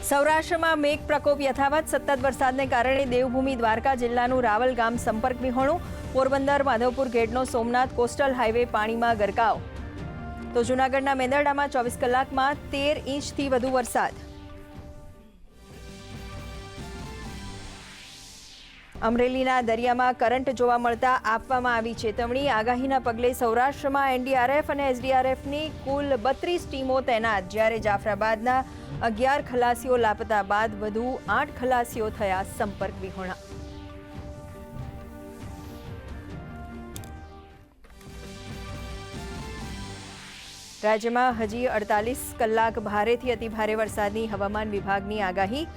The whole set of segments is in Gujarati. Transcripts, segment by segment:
સૌરાષ્ટ્રમાં મેઘ પ્રકોપ યથાવત. સતત વરસાદને કારણે દેવભૂમિ દ્વારકા જિલ્લાનું રાવલ ગામ સંપર્ક વિહોણું. પોરબંદર માધવપુર ગેટનો સોમનાથ કોસ્ટલ હાઈવે પાણીમાં ગરકાવ. તો જૂનાગઢના મેંદરડામાં 24 કલાકમાં 13 ઇંચથી વધુ વરસાદ. અમરેલીના દરિયામાં કરંટ જોવા મળતા આપવામાં આવી ચેતવણી. આગાહીના પગલે સૌરાષ્ટ્રમાં એનડીઆરએફ અને એસડીઆરએફની કુલ 32 ટીમો તૈનાત. જ્યારે જાફરાબાદના 11 ખલાસીઓ લાપતા બાદ વધુ 8 ખલાસીઓ થયા સંપર્ક વિહોણા. રાજ્યમાં હજી 48 કલાક ભારેથી અતિભારે વરસાદની હવામાન વિભાગની આગાહી.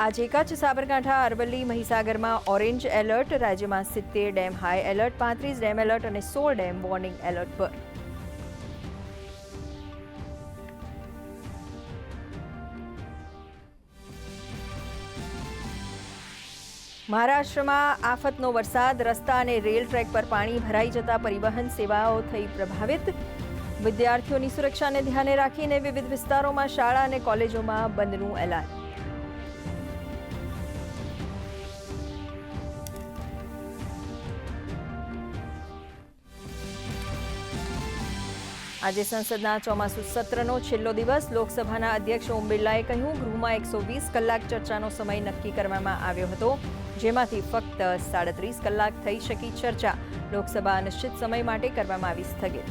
આજે કચ્છ, સાબરકાંઠા, અરવલ્લી, મહીસાગરમાં ઓરેન્જ એલર્ટ. રાજ્યમાં 70 dam high alert, 35 dam alert અને 16 ડેમ વોર્નિંગ એલર્ટ પર. મહારાષ્ટ્રમાં આફતનો વરસાદ. રસ્તા અને રેલ ટ્રેક પર પાણી ભરાઈ જતા પરિવહન સેવાઓ થઈ પ્રભાવિત. વિદ્યાર્થીઓની સુરક્ષાને ધ્યાને રાખીને વિવિધ વિસ્તારોમાં શાળા અને કોલેજોમાં બંધનું એલાન. આજે સંસદના ચોમાસુ સત્રનો છેલ્લો દિવસ. લોકસભાના અધ્યક્ષ ઓમ બિરલાએ કહ્યું, ગૃહમાં 120 કલાક ચર્ચાનો સમય નક્કી કરવામાં આવ્યો હતો, જેમાંથી ફક્ત 37 કલાક થઈ શકી ચર્ચા. લોકસભા અનિશ્ચિત સમય માટે કરવામાં આવી સ્થગિત.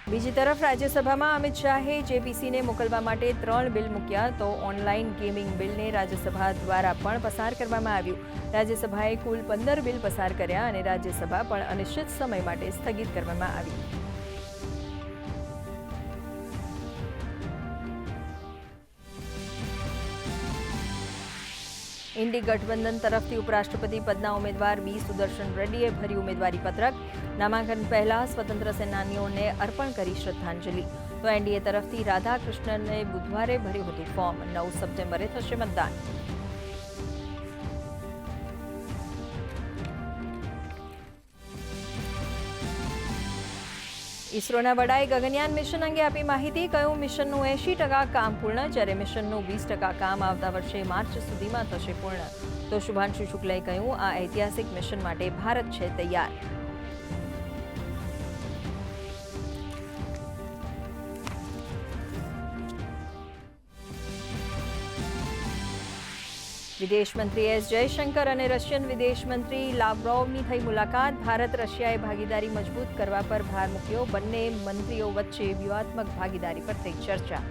બીજી તરફ રાજ્યસભામાં અમિત શાહે જેપીસીને મોકલવા માટે 3 બિલ મૂક્યા. તો ઓનલાઈન ગેમિંગ બિલને રાજ્યસભા દ્વારા પણ પસાર કરવામાં આવ્યું. રાજ્યસભાએ કુલ 15 બિલ પસાર કર્યા અને રાજ્યસભા પણ અનિશ્ચિત સમય માટે સ્થગિત કરવામાં આવી. ઇન્ડી ગઠબંધન તરફથી ઉપરાષ્ટ્રપતિ પદના ઉમેદવાર બી સુદર્શન રેડ્ડીએ ભર્યું ઉમેદવારી પત્રક. નામાંકન પહેલા સ્વતંત્ર સેનાનીઓને અર્પણ કરી શ્રદ્ધાંજલિ. તો એનડીએ તરફથી રાધાકૃષ્ણને બુધવારે ભર્યું હતું ફોર્મ. 9 સપ્ટેમ્બરે થશે મતદાન. ઇસરોના વડાએ ગગનયાન મિશન અંગે આપી માહિતી. કહ્યું, મિશનનું 80% કામ પૂર્ણ, જ્યારે મિશનનું 20% કામ આવતા વર્ષે માર્ચ સુધીમાં થશે પૂર્ણ. તો શુભાંશુ શુક્લાએ કહ્યું, આ ઐતિહાસિક મિશન માટે ભારત છે તૈયાર. વિદેશ મંત્રી એસ જયશંકર અને રશિયન વિદેશ મંત્રી લાવ્રોવની થઈ મુલાકાત. ભારત રશિયાએ ભાગીદારી મજબૂત કરવા પર ભાર મૂક્યો. બંને મંત્રીઓ વચ્ચે વ્યૂહાત્મક ભાગીદારી પર થઈ ચર્ચા.